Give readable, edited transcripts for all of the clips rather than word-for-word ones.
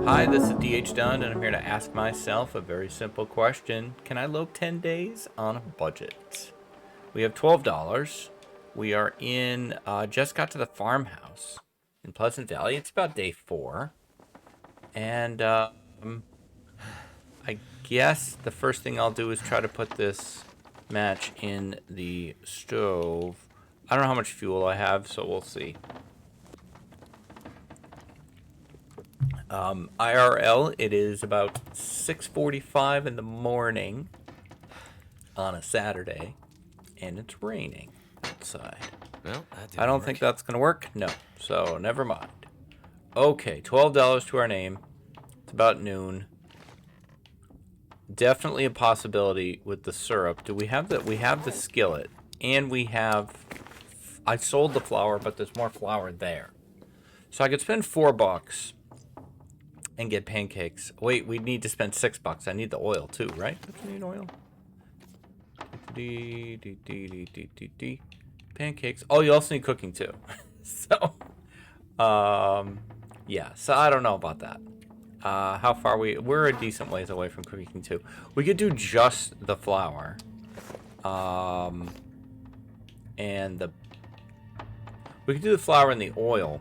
Hi, this is DH Dunn, and I'm here to ask myself a very simple question. Can I lope 10 days on a budget? We have $12. We are in, just got to the farmhouse in Pleasant Valley. It's about day 4. And I guess the first thing I'll do is try to put this match in the stove. I don't know how much fuel I have, so we'll see. IRL, it is about 6:45 in the morning on a Saturday, and it's raining outside. Well, that didn't I don't work. think that's going to work. No, so never mind. Okay, $12 to our name. It's about noon. Definitely a possibility with the syrup. Do we have the? We have the skillet, and we have. I sold the flour, but there's more flour there, so I could spend $4 and get pancakes. Wait, we need to spend $6. I need the oil too, right? Don't you need oil? Pancakes. Oh, you also need cooking too. So, yeah. So I don't know about that. How far we're a decent ways away from cooking too. We could do just the flour, and we could do the flour and the oil,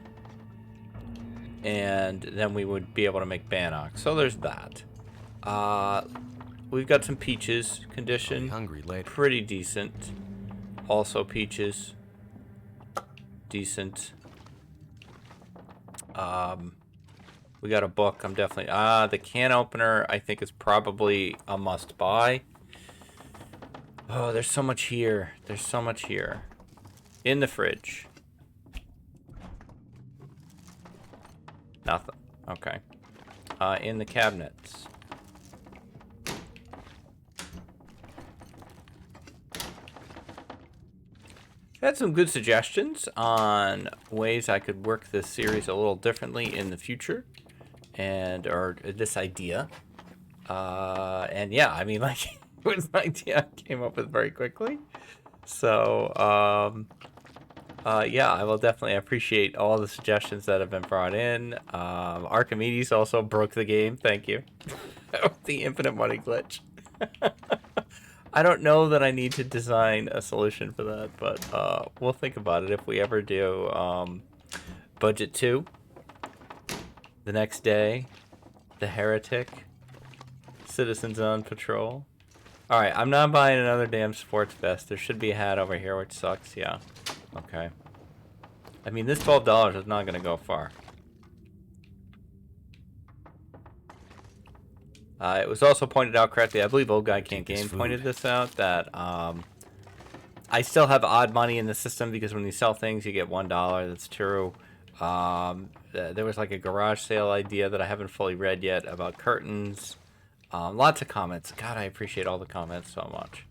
and then we would be able to make bannock. So there's that. We've got some peaches. Condition Hungry later. pretty decent. Also peaches, decent. We got a book. I'm definitely the can opener. I think is probably a must buy. Oh, there's so much here. There's so much here. In the fridge. Nothing. Okay. In the cabinets. I had some good suggestions on ways I could work this series a little differently in the future, or this idea. And yeah, I mean, like, it was an idea I came up with very quickly. So, yeah, I will definitely appreciate all the suggestions that have been brought in. Archimedes also broke the game. Thank you. The infinite money glitch. I don't know that I need to design a solution for that, but we'll think about it if we ever do. Budget 2. The next day. The Heretic. Citizens on Patrol. Alright, I'm not buying another damn sports vest. There should be a hat over here, which sucks. Yeah. Okay. I mean, this $12 is not going to go far. It was also pointed out correctly, I believe Old Guy Can't Game pointed this out, that I still have odd money in the system because when you sell things, you get $1. That's true. There was like a garage sale idea that I haven't fully read yet about curtains. Lots of comments. God, I appreciate all the comments so much.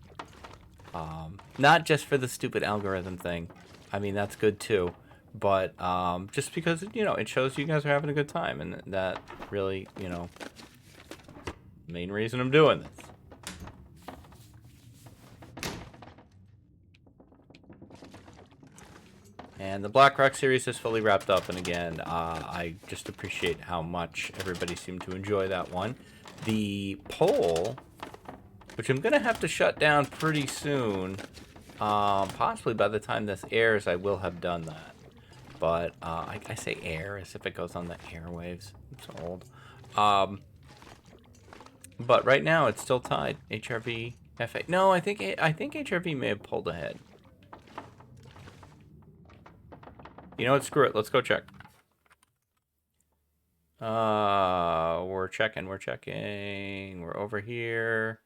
Not just for the stupid algorithm thing. I mean, that's good too. But just because, you know, it shows you guys are having a good time. And that really, you know, main reason I'm doing this. And the Black Rock series is fully wrapped up. And again, I just appreciate how much everybody seemed to enjoy that one. The poll, which I'm going to have to shut down pretty soon. Possibly by the time this airs, I will have done that. But I say air as if it goes on the airwaves. It's old. But right now it's still tied. HRV, FA. No, I think HRV may have pulled ahead. You know what? Screw it. Let's go check. We're checking. We're over here.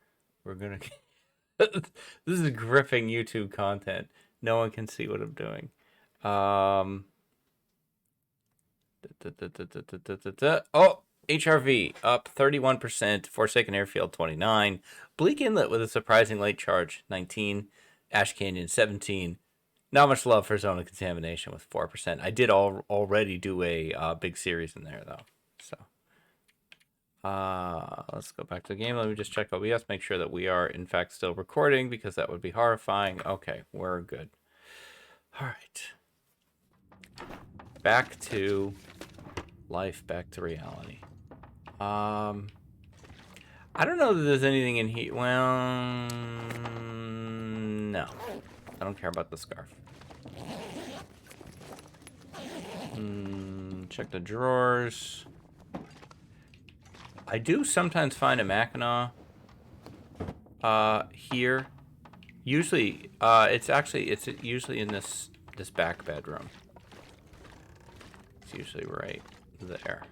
We're gonna. This is gripping YouTube content. No one can see what I'm doing. Oh, HRV up 31%. Forsaken Airfield 29. Bleak Inlet with a surprising late charge 19. Ash Canyon 17. Not much love for Zone of Contamination with 4%. I did already do a big series in there though. So let's go back to the game. Let me just check OBS, make sure that we are in fact still recording because that would be horrifying. Okay, we're good. All right. Back to life, back to reality. I don't know that there's anything in here. Well, no. I don't care about the scarf. Check the drawers. I do sometimes find a Mackinaw here. Usually, it's usually in this back bedroom. It's usually right there.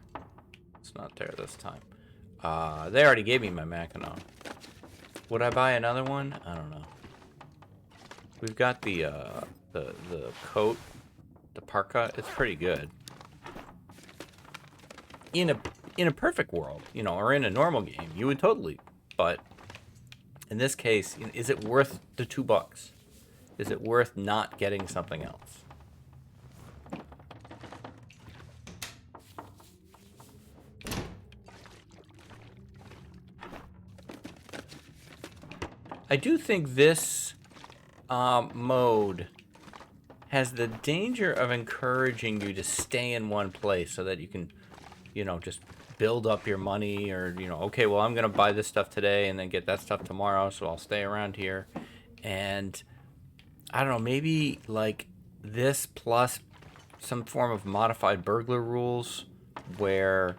It's not there this time. They already gave me my Mackinaw. Would I buy another one? I don't know. We've got the coat, the parka. It's pretty good. In a perfect world, you know, or in a normal game, you would totally. But in this case, is it worth the $2? Is it worth not getting something else? I do think this mode has the danger of encouraging you to stay in one place so that you can, you know, just build up your money, or, you know, okay, well, I'm going to buy this stuff today and then get that stuff tomorrow, so I'll stay around here. And I don't know, maybe like this plus some form of modified burglar rules where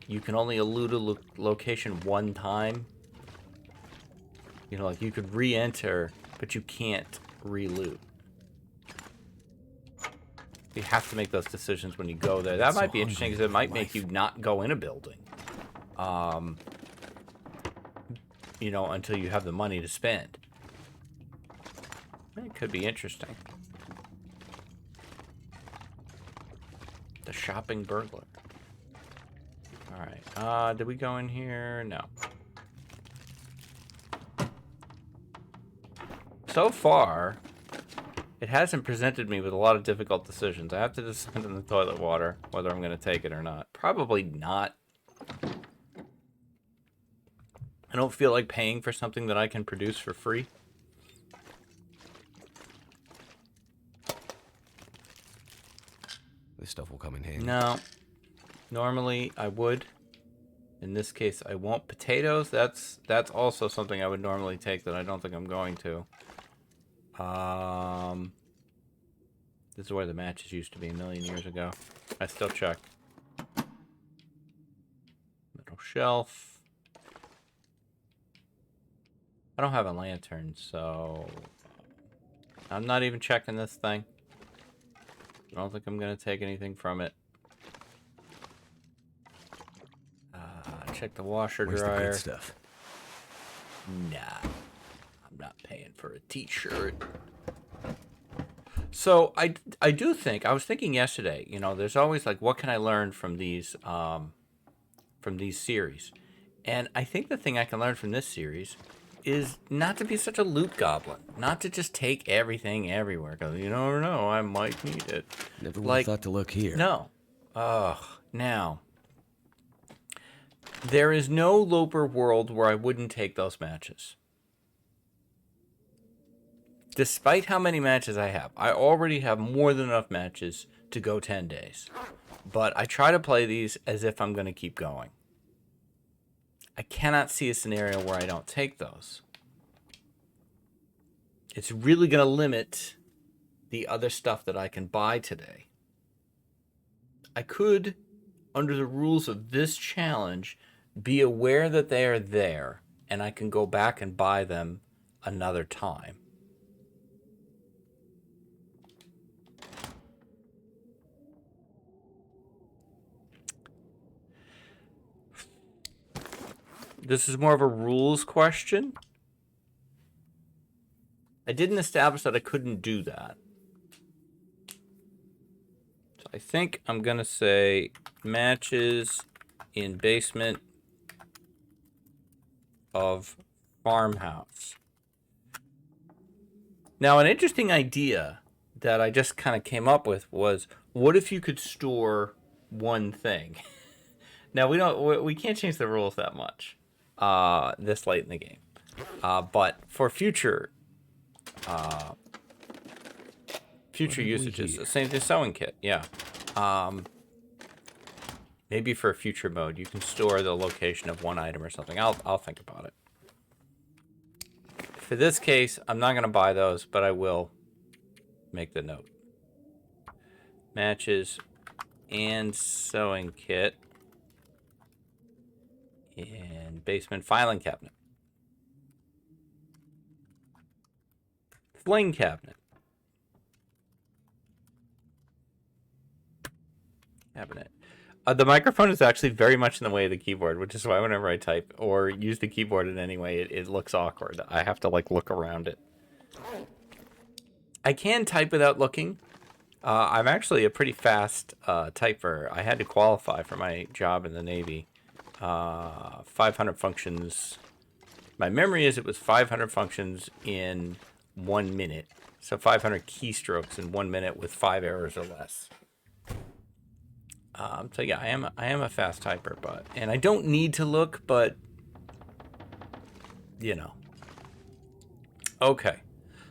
you can only elude a location one time. You know, like you could re-enter, but you can't re-loot. You have to make those decisions when you go there. That might be interesting because it might make you not go in a building. You know, until you have the money to spend. It could be interesting. The shopping burglar. Alright, did we go in here? No. So far, it hasn't presented me with a lot of difficult decisions. I have to decide on the toilet water, whether I'm going to take it or not. Probably not. I don't feel like paying for something that I can produce for free. This stuff will come in handy. No. Normally, I would. In this case, I won't. Potatoes, that's also something I would normally take that I don't think I'm going to. This is where the matches used to be a million years ago. I still check. Middle shelf. I don't have a lantern, so I'm not even checking this thing. I don't think I'm going to take anything from it. Check the washer dryer. Where's the good stuff? Nah. I'm not paying for a t-shirt. So I do think, I was thinking yesterday, you know, there's always like, what can I learn from these series? And I think the thing I can learn from this series is not to be such a loot goblin. Not to just take everything everywhere. Because you never know, I might need it. Never would have thought to look here. No. Now. There is no Loper world where I wouldn't take those matches. Despite how many matches I have, I already have more than enough matches to go 10 days. But I try to play these as if I'm going to keep going. I cannot see a scenario where I don't take those. It's really going to limit the other stuff that I can buy today. I could, under the rules of this challenge, be aware that they are there, and I can go back and buy them another time. This is more of a rules question. I didn't establish that I couldn't do that. So I think I'm going to say matches in basement of farmhouse. Now, an interesting idea that I just kind of came up with was, what if you could store one thing? Now, we can't change the rules that much this late in the game. But for future usages, the same, the sewing kit, yeah. Maybe for a future mode, you can store the location of one item or something. I'll think about it. For this case, I'm not going to buy those, but I will make the note. Matches and sewing kit. And basement filing cabinet. Fling cabinet. Cabinet. The microphone is actually very much in the way of the keyboard, which is why whenever I type or use the keyboard in any way, it looks awkward. I have to like look around it. I can type without looking. I'm actually a pretty fast typer. I had to qualify for my job in the Navy. 500 functions. My memory is it was 500 functions in 1 minute. So 500 keystrokes in 1 minute with 5 errors or less. So yeah, I am a fast typer, and I don't need to look, but you know. Okay,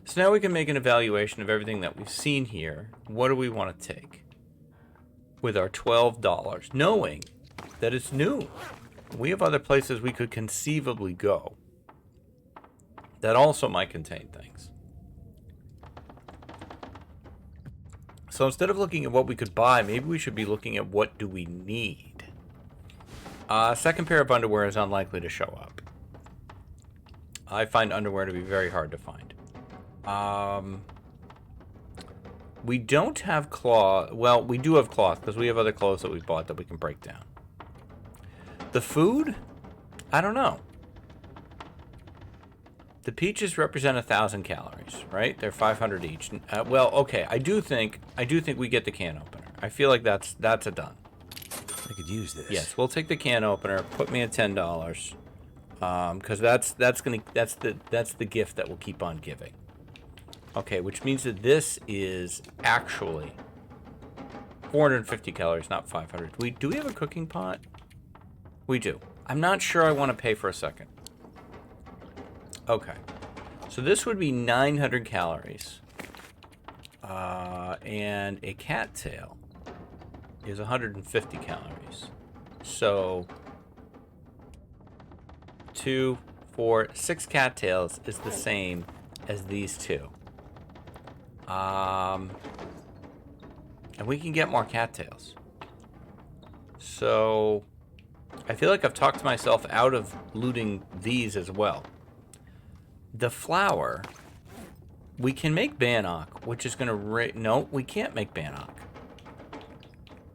so now we can make an evaluation of everything that we've seen here. What do we want to take with our $12, knowing that it's new? We have other places we could conceivably go that also might contain things. So instead of looking at what we could buy, maybe we should be looking at what do we need. Second pair of underwear is unlikely to show up. I find underwear to be very hard to find. We don't have cloth. Well, we do have cloth because we have other clothes that we bought that we can break down. The food? I don't know. The peaches represent 1,000 calories, right? They're 500 each. Well, okay. I do think we get the can opener. I feel like that's a done. I could use this. Yes, we'll take the can opener. Put me at $10. Because that's the gift that we'll keep on giving. Okay, which means that this is actually 450 calories, not 500. Do we have a cooking pot? We do. I'm not sure I want to pay for a second. Okay, so this would be 900 calories, and a cattail is 150 calories. So 2, 4, 6 cattails is the same as these two. And we can get more cattails. So I feel like I've talked myself out of looting these as well. The flour, we can make bannock, which is going to... No, we can't make bannock.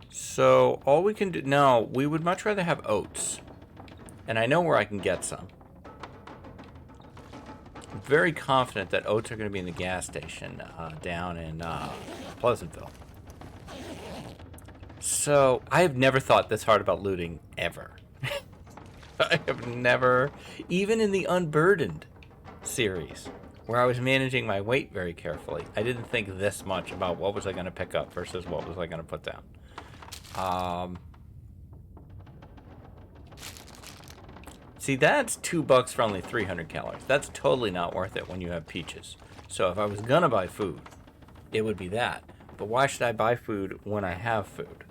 So all we can do... No, we would much rather have oats. And I know where I can get some. I'm very confident that oats are going to be in the gas station down in Pleasantville. So I have never thought this hard about looting, ever. I have never... Even in the Unburdened series, where I was managing my weight very carefully, I didn't think this much about what was I going to pick up versus what was I going to put down. See, that's $2 for only 300 calories. That's totally not worth it when you have peaches. So if I was going to buy food, it would be that. But why should I buy food when I have food?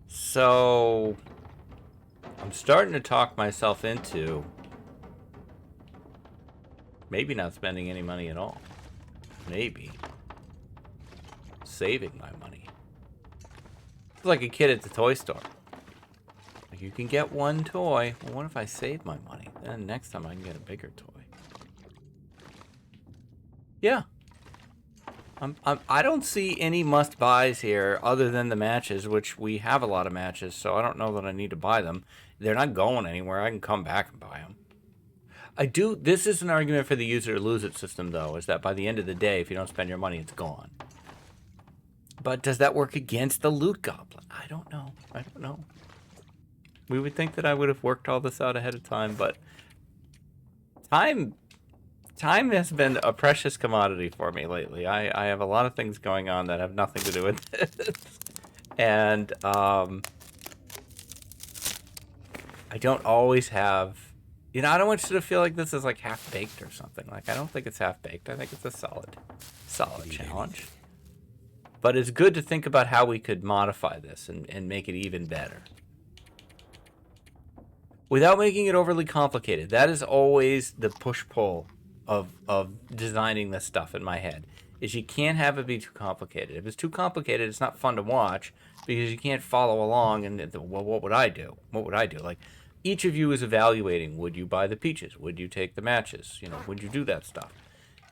So I'm starting to talk myself into maybe not spending any money at all. Maybe saving my money. It's like a kid at the toy store. Like, you can get one toy. Well, what if I save my money? Then next time I can get a bigger toy. Yeah. I don't see any must-buys here other than the matches, which we have a lot of matches, so I don't know that I need to buy them. They're not going anywhere. I can come back and buy them. I do. This is an argument for the use it or lose it system, though, is that by the end of the day, if you don't spend your money, it's gone. But does that work against the loot goblin? I don't know. I don't know. We would think that I would have worked all this out ahead of time, but time has been a precious commodity for me lately. I have a lot of things going on that have nothing to do with this. And I don't always have... You know, I don't want you to feel like this is like half-baked or something. Like, I don't think it's half-baked. I think it's a solid challenge. But it's good to think about how we could modify this and make it even better. Without making it overly complicated. That is always the push-pull of designing this stuff in my head. Is you can't have it be too complicated. If it's too complicated, it's not fun to watch because you can't follow along and, well, what would I do? What would I do? Like, each of you is evaluating, would you buy the peaches? Would you take the matches? You know, would you do that stuff?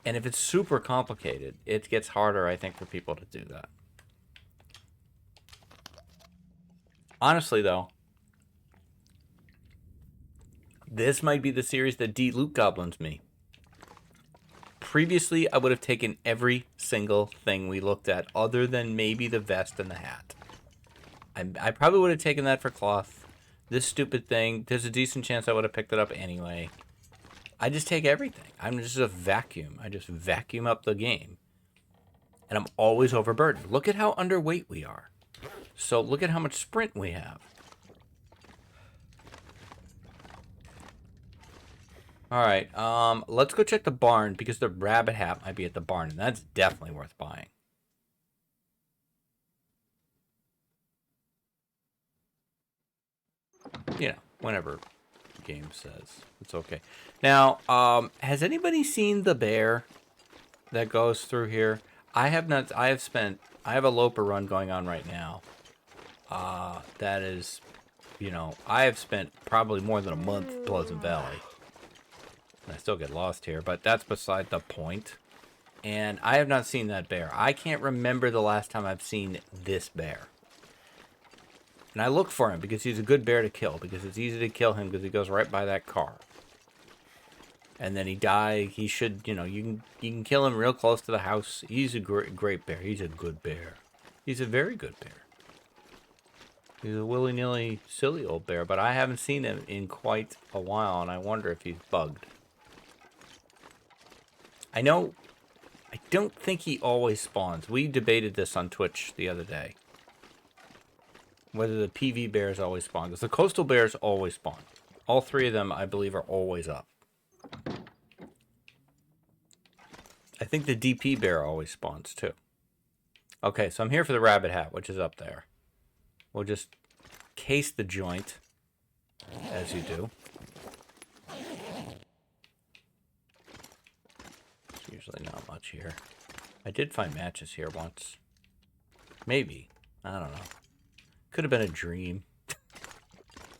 And if it's super complicated, it gets harder, I think, for people to do that. Honestly, though, this might be the series that de-loot goblins me. Previously, I would have taken every single thing we looked at, other than maybe the vest and the hat. I probably would have taken that for cloth. This stupid thing, there's a decent chance I would have picked it up anyway. I just take everything. I'm just a vacuum. I just vacuum up the game. And I'm always overburdened. Look at how underweight we are. So look at how much sprint we have. Alright, let's go check the barn, because the rabbit hat might be at the barn, and that's definitely worth buying. You know, whenever the game says it's okay. Now, has anybody seen the bear that goes through here? I have not. I have a Lope run going on right now. That is, you know, I have spent probably more than a month in Pleasant Valley. I still get lost here, but that's beside the point. And I have not seen that bear. I can't remember the last time I've seen this bear. And I look for him because he's a good bear to kill, because it's easy to kill him because he goes right by that car. And then he should, you know, you can kill him real close to the house. He's a great bear. He's a good bear. He's a very good bear. He's a willy-nilly silly old bear, but I haven't seen him in quite a while, and I wonder if he's bugged. I don't think he always spawns. We debated this on Twitch the other day. Whether the PV bears always spawn. Because the coastal bears always spawn. All three of them, I believe, are always up. I think the DP bear always spawns, too. Okay, so I'm here for the rabbit hat, which is up there. We'll just case the joint, as you do. Usually not much here. I did find matches here once. Maybe. I don't know. Could have been a dream.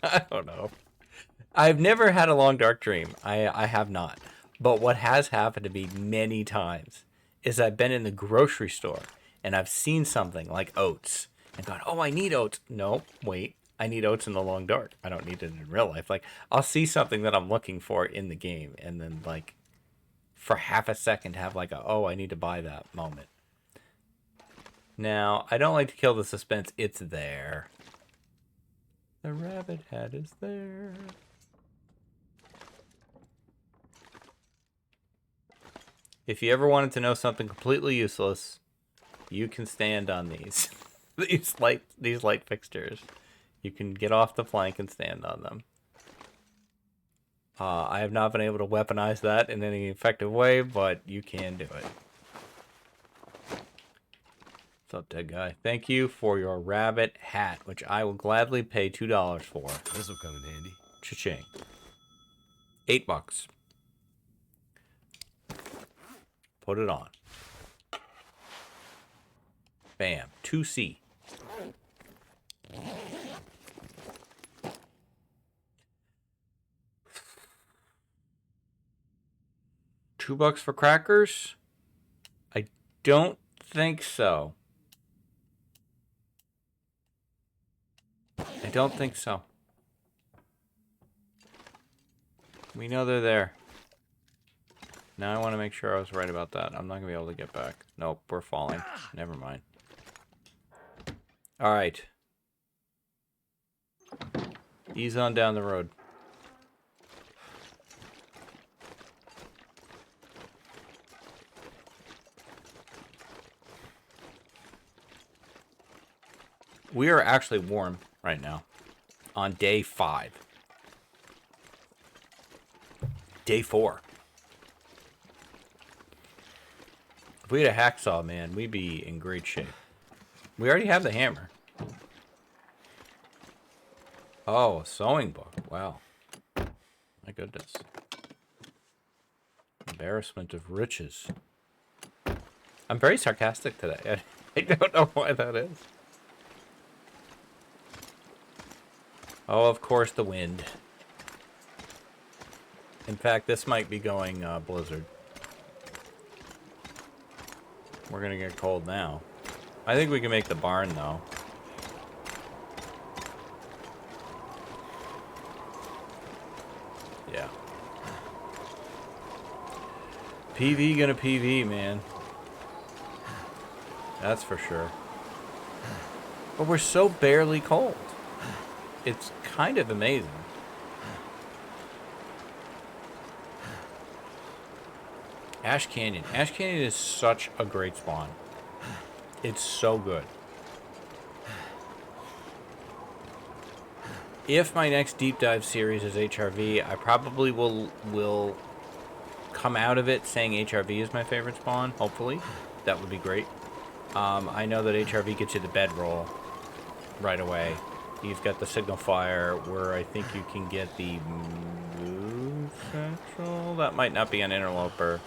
I don't know. I've never had a long dark dream. I have not. But what has happened to me many times is I've been in the grocery store and I've seen something like oats and gone, oh, I need oats. No, wait. I need oats in the long dark. I don't need it in real life. Like, I'll see something that I'm looking for in the game and then, like, for half a second have like a, oh, I need to buy that moment. Now, I don't like to kill the suspense. It's there. The rabbit hat is there. If you ever wanted to know something completely useless, you can stand on these. these light fixtures. You can get off the flank and stand on them. I have not been able to weaponize that in any effective way, but you can do it. What's up, dead guy? Thank you for your rabbit hat, which I will gladly pay $2 for. This'll come in handy. Cha-ching. $8. Put it on. Bam. 2C. $2 for crackers? I don't think so. I don't think so. We know they're there. Now I want to make sure I was right about that. I'm not going to be able to get back. Nope, we're falling. Never mind. Alright. Ease on down the road. We are actually warm right now. On day 5. Day 4. If we had a hacksaw, man, we'd be in great shape. We already have the hammer. Oh, a sewing book. Wow. My goodness. Embarrassment of riches. I'm very sarcastic today. I don't know why that is. Oh, of course, the wind. In fact, this might be going blizzard. We're going to get cold now. I think we can make the barn, though. Yeah. PV gonna PV, man. That's for sure. But we're so barely cold. It's kind of amazing. Ash Canyon. Ash Canyon is such a great spawn. It's so good. If my next deep dive series is HRV, I probably will come out of it saying HRV is my favorite spawn, hopefully. That would be great. I know that HRV gets you the bedroll right away. You've got the signal fire where I think you can get the move central. That might not be an interloper.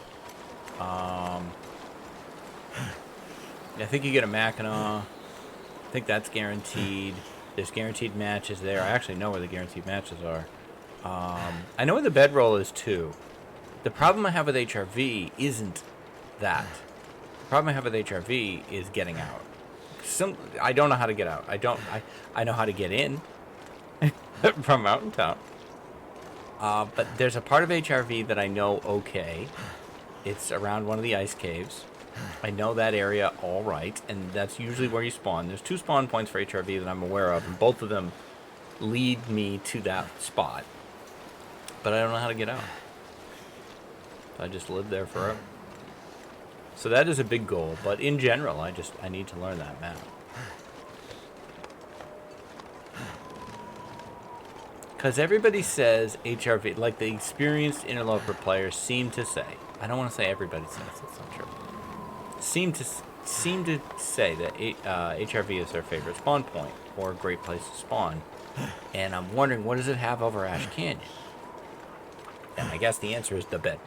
I think you get a Mackinac. I think that's guaranteed. There's guaranteed matches there. I actually know where the guaranteed matches are. I know where the bedroll is too. The problem I have with HRV isn't that. The problem I have with HRV is getting out. I don't know how to get out. I know how to get in from Mountain Town. But there's a part of HRV that I know okay. It's around one of the ice caves. I know that area all right, and that's usually where you spawn. There's 2 spawn points for HRV that I'm aware of, and both of them lead me to that spot. But I don't know how to get out. I just lived there forever. So that is a big goal, but in general, I need to learn that map. Because everybody says HRV, like the experienced interloper players seem to say, I don't want to say everybody says, that's not true. Seem to say that HRV is their favorite spawn point, or a great place to spawn. And I'm wondering, what does it have over Ash Canyon? And I guess the answer is the bedroll.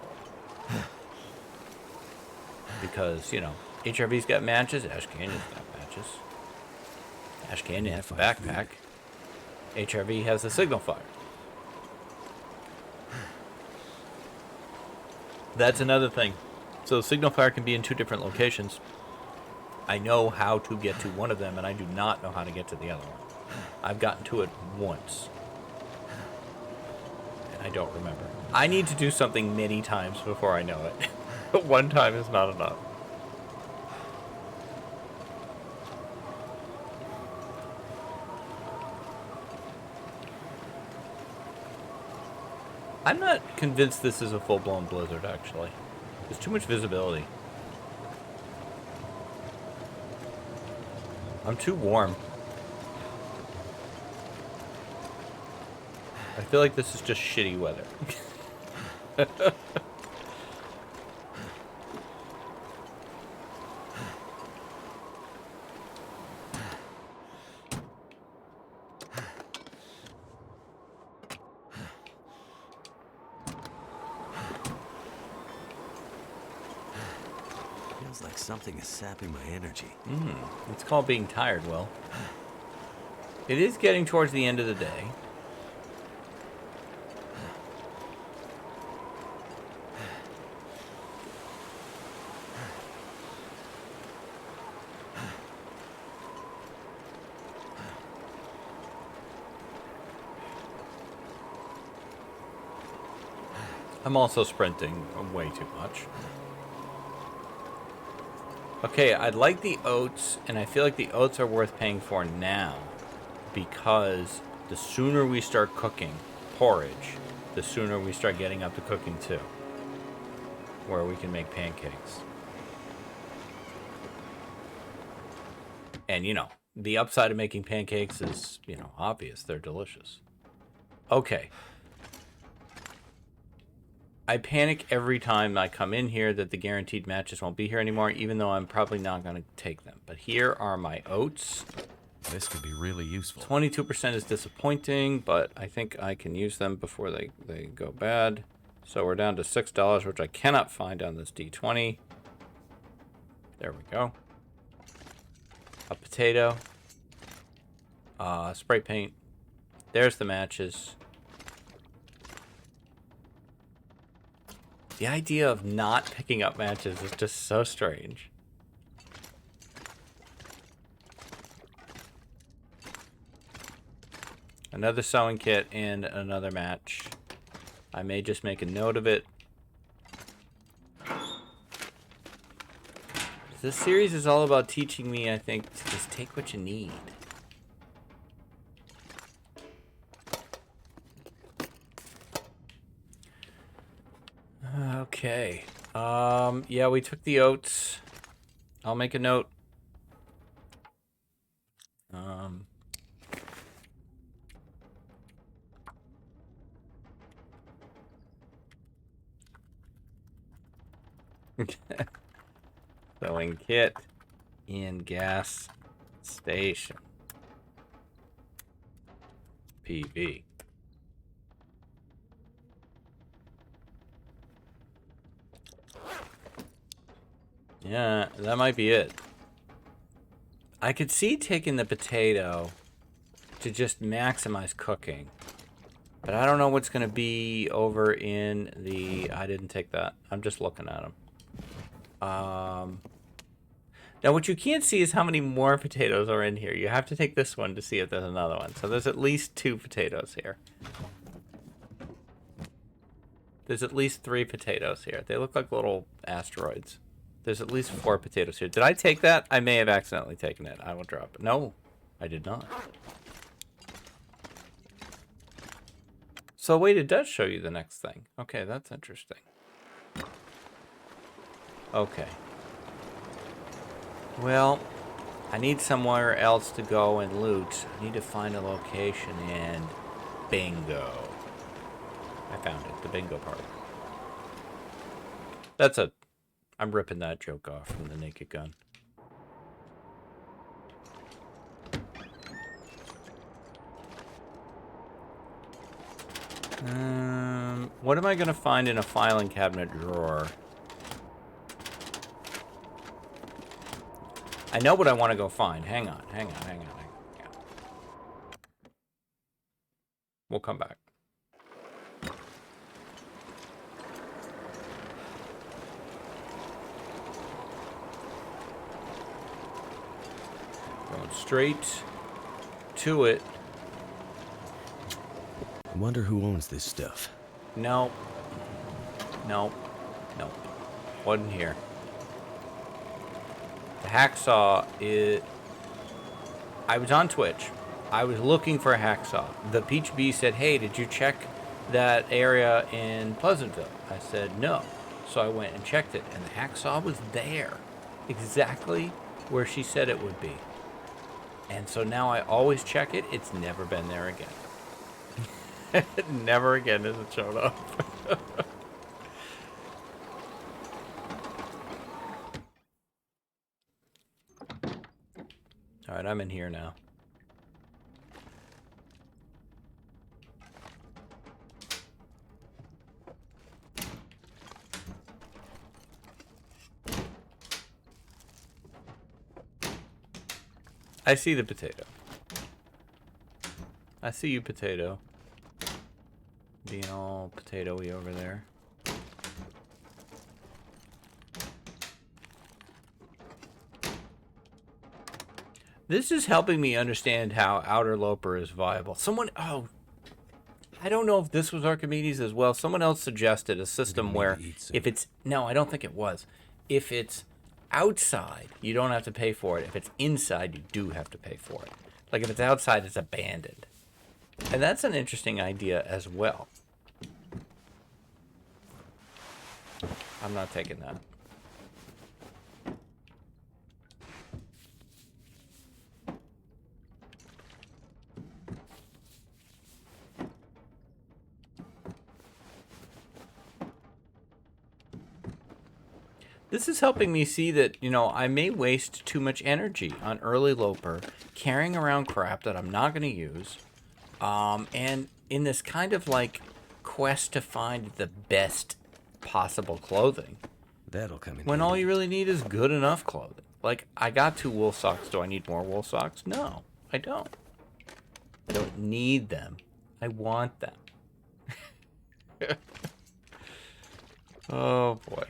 Because, you know, HRV's got matches, Ash Canyon's got matches. Ash Canyon has a backpack. HRV has the signal fire. That's another thing. So signal fire can be in 2 different locations. I know how to get to one of them, and I do not know how to get to the other one. I've gotten to it once. And I don't remember. I need to do something many times before I know it. But one time is not enough. I'm not convinced this is a full-blown blizzard, actually. There's too much visibility. I'm too warm. I feel like this is just shitty weather. Feels like something is sapping my energy. It's called being tired, Will. It is getting towards the end of the day. I'm also sprinting way too much. Okay, I'd like the oats, and I feel like the oats are worth paying for now, because the sooner we start cooking porridge, the sooner we start getting up to cooking too, where we can make pancakes. And, you know, the upside of making pancakes is, you know, obvious. They're delicious. Okay. I panic every time I come in here that the guaranteed matches won't be here anymore, even though I'm probably not going to take them. But here are my oats. This could be really useful. 22% is disappointing, but I think I can use them before they go bad. So we're down to $6, which I cannot find on this D20. There we go. A potato. Spray paint. There's the matches. The idea of not picking up matches is just so strange. Another sewing kit and another match. I may just make a note of it. This series is all about teaching me, I think, to just take what you need. Okay. Yeah, we took the oats. I'll make a note. Sewing kit in gas station. PV. Yeah, that might be it. I could see taking the potato to just maximize cooking. But I don't know what's going to be over in the... I didn't take that. I'm just looking at them. Now, what you can't see is how many more potatoes are in here. You have to take this one to see if there's another one. So there's at least 2 potatoes here. There's at least 3 potatoes here. They look like little asteroids. There's at least 4 potatoes here. Did I take that? I may have accidentally taken it. I will drop it. No, I did not. So wait, it does show you the next thing. Okay, that's interesting. Okay. Well, I need somewhere else to go and loot. I need to find a location, and bingo. I found it, the bingo part. That's a... I'm ripping that joke off from the Naked Gun. What am I going to find in a filing cabinet drawer? I know what I want to go find. Hang on. We'll come back. Going straight to it. I wonder who owns this stuff. No. Wasn't here. The hacksaw is... I was on Twitch. I was looking for a hacksaw. The Peach Bee said, hey, did you check that area in Pleasantville? I said, no. So I went and checked it, and the hacksaw was there. Exactly where she said it would be. And so now I always check it. It's never been there again. Never again has it showed up. Alright, I'm in here now. I see the potato. I see you, potato. Being all potato-y over there. This is helping me understand how Outer Loper is viable. Someone, I don't know if this was Archimedes as well. Someone else suggested a system where if it's, no, I don't think it was. If it's outside, you don't have to pay for it. If it's inside, you do have to pay for it. Like if it's outside, it's abandoned. And that's an interesting idea as well. I'm not taking that. This is helping me see that, you know, I may waste too much energy on early Loper, carrying around crap that I'm not going to use, and in this kind of, like, quest to find the best possible clothing. That'll come in When all handy. you really need is good enough clothing. Like, I got 2 wool socks. Do I need more wool socks? No, I don't. I don't need them. I want them. Oh, boy.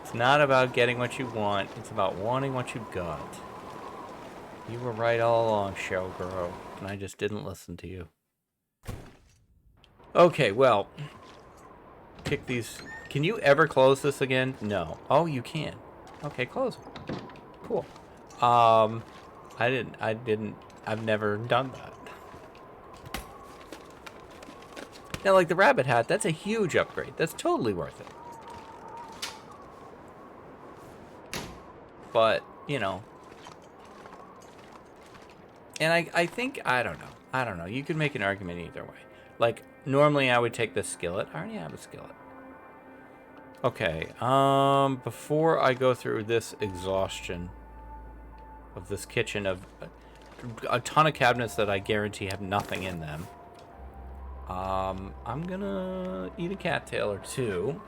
It's not about getting what you want. It's about wanting what you got. You were right all along, Showgirl, and I just didn't listen to you. Okay, well, pick these. Can you ever close this again? No. Oh, you can. Okay, close it. Cool. I've never done that. Now, like the rabbit hat, that's a huge upgrade. That's totally worth it. But, you know. And I think, I don't know. You could make an argument either way. Like, normally I would take the skillet. I already have a skillet. Okay, before I go through this exhaustion of this kitchen of a ton of cabinets that I guarantee have nothing in them, I'm gonna eat a cattail or two.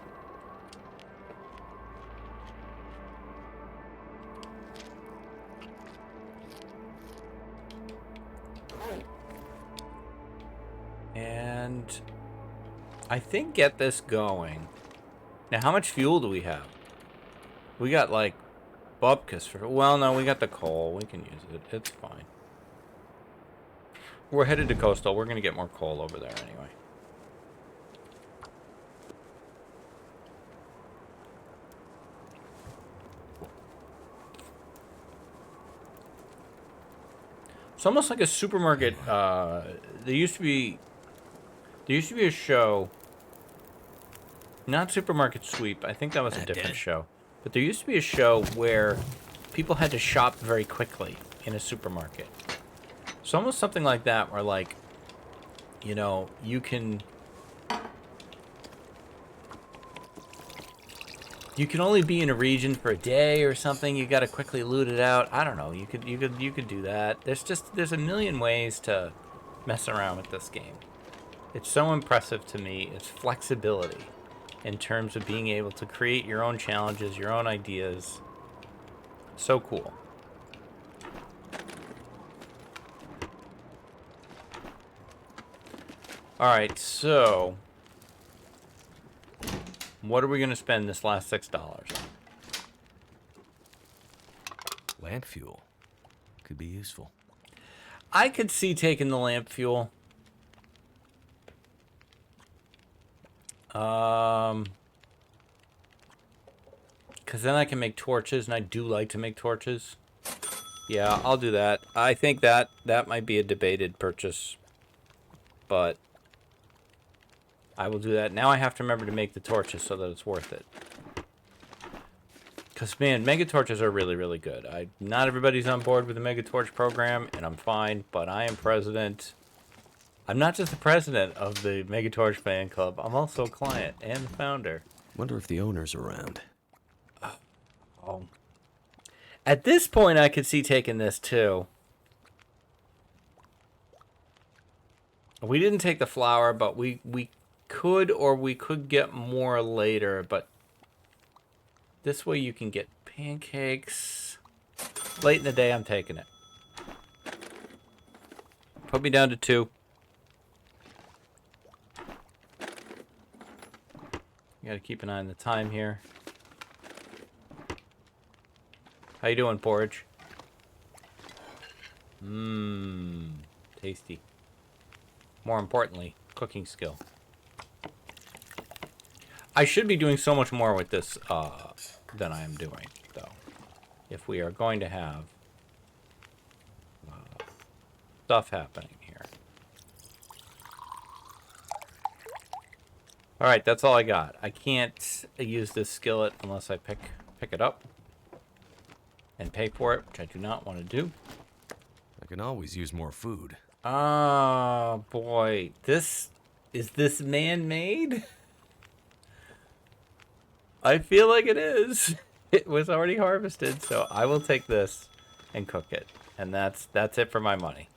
And I think get this going. Now, how much fuel do we have? We got, like, bupkis for... Well, no, we got the coal. We can use it. It's fine. We're headed to Coastal. We're going to get more coal over there anyway. It's almost like a supermarket. There used to be a show... Not Supermarket Sweep. I think that was a different show. But there used to be a show where people had to shop very quickly in a supermarket. It's almost something like that where, like, you know, you can only be in a region for a day or something. You got to quickly loot it out. I don't know. You could do that. There's a million ways to mess around with this game. It's so impressive to me. Its flexibility in terms of being able to create your own challenges, your own ideas. So cool. Alright, so... what are we going to spend this last $6 on? Lamp fuel. Could be useful. I could see taking the lamp fuel. Because then I can make torches, and I do like to make torches. Yeah, I'll do that. I think that might be a debated purchase, but I will do that. Now I have to remember to make the torches so that it's worth it. Because, man, mega torches are really, really good. Not everybody's on board with the mega torch program, and I'm fine, but I am president. I'm not just the president of the Mega Torch fan club. I'm also a client and the founder. Wonder if the owner's around. Oh. At this point, I could see taking this too. We didn't take the flour, but we could, or we could get more later. But this way you can get pancakes. Late in the day, I'm taking it. Put me down to 2. You gotta keep an eye on the time here. How you doing, porridge? Mmm, tasty. More importantly, cooking skill. I should be doing so much more with this than I am doing, though. If we are going to have stuff happening here. Alright, that's all I got. I can't use this skillet unless I pick it up and pay for it, which I do not want to do. can always use more food. Oh, boy. Is this man-made? I feel like it is. It was already harvested, so I will take this and cook it. And that's it for my money.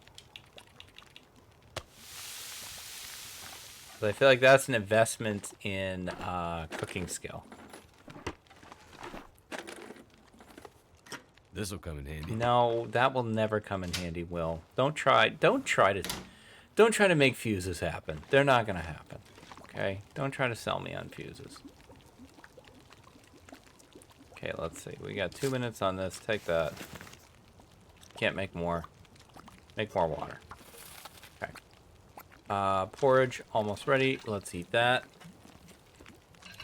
So I feel like that's an investment in cooking skill. This will come in handy. No, that will never come in handy, Will. Don't try to make fuses happen. They're not gonna happen. Okay? Don't try to sell me on fuses. Okay, let's see. We got 2 minutes on this. Take that. Can't make more. Make more water. Okay. Porridge almost ready. Let's eat that.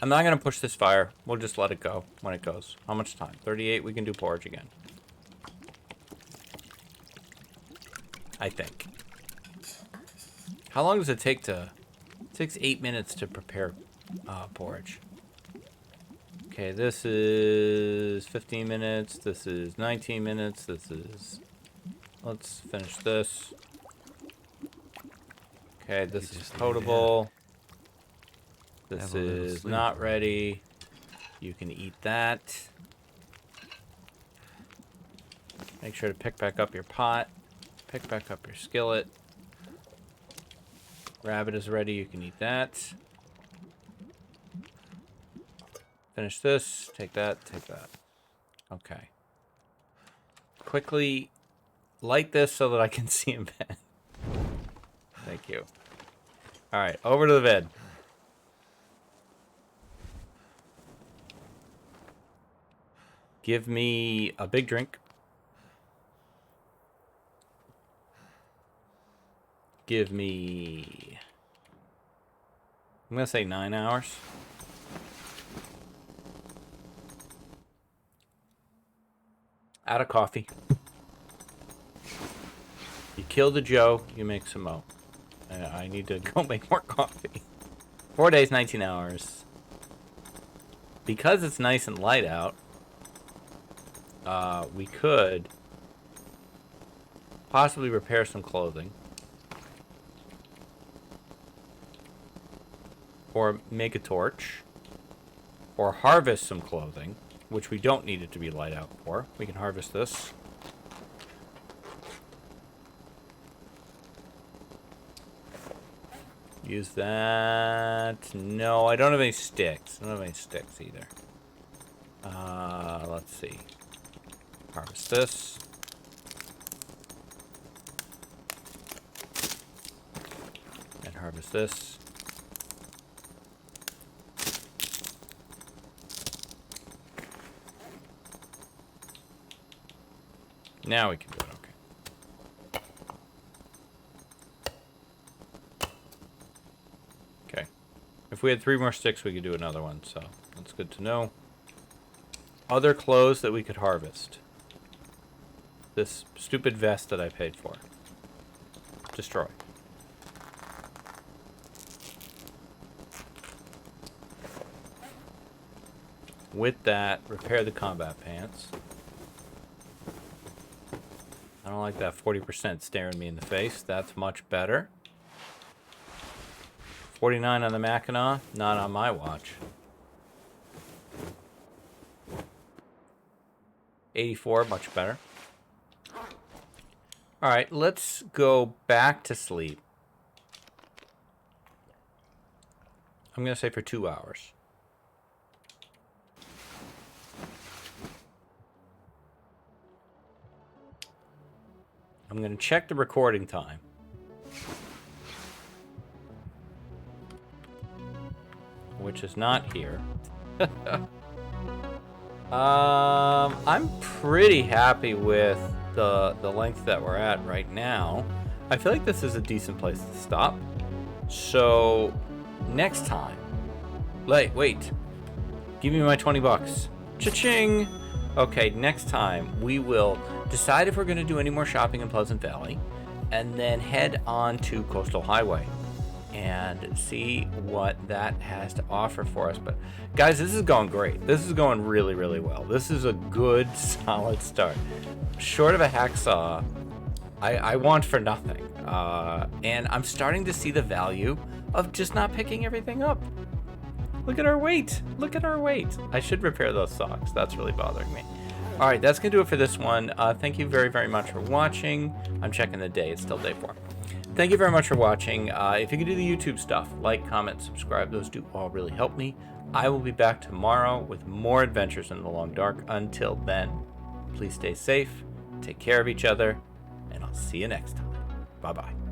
I'm not gonna push this fire. We'll just let it go when it goes. How much time? 38. We can do porridge again. I think. How long does it take to... It takes 8 minutes to prepare porridge. Okay, this is 15 minutes. This is 19 minutes. This is... Let's finish this. Okay, this is potable. This is not ready. You can eat that. Make sure to pick back up your pot. Pick back up your skillet. Rabbit is ready. You can eat that. Finish this. Take that. Take that. Okay. Quickly light this so that I can see in bed. Thank you. All right, over to the bed. Give me a big drink. Give me... I'm going to say 9 hours. Out of coffee. You kill the Joe, you make some mo. I need to go make more coffee. 4 days, 19 hours. Because it's nice and light out, we could possibly repair some clothing. Or make a torch. Or harvest some clothing, which we don't need it to be light out for. We can harvest this. Use that. No, I don't have any sticks. I don't have any sticks either. Let's see. Harvest this. And harvest this. Now we can do it, okay. Okay. If we had 3 more sticks, we could do another one, so that's good to know. Other clothes that we could harvest. This stupid vest that I paid for. Destroy. With that, repair the combat pants. I don't like that 40% staring me in the face. That's much better. 49 on the Mackinac, not on my watch. 84, much better. Alright, let's go back to sleep. I'm going to say for 2 hours. I'm going to check the recording time. Which is not here. I'm pretty happy with the length that we're at right now. I feel like this is a decent place to stop. So, next time... Wait. Give me my 20 bucks. Cha-ching! Okay, next time we will decide if we're going to do any more shopping in Pleasant Valley, and then head on to Coastal Highway and see what that has to offer for us. But guys, this is going great. This is going really, really well. This is a good, solid start. Short of a hacksaw, I want for nothing. And I'm starting to see the value of just not picking everything up. Look at our weight. Look at our weight. I should repair those socks. That's really bothering me. All right, that's going to do it for this one. Thank you very, very much for watching. I'm checking the day. It's still day 4. Thank you very much for watching. If you could do the YouTube stuff, like, comment, subscribe, those do all really help me. I will be back tomorrow with more adventures in the Long Dark. Until then, please stay safe, take care of each other, and I'll see you next time. Bye-bye.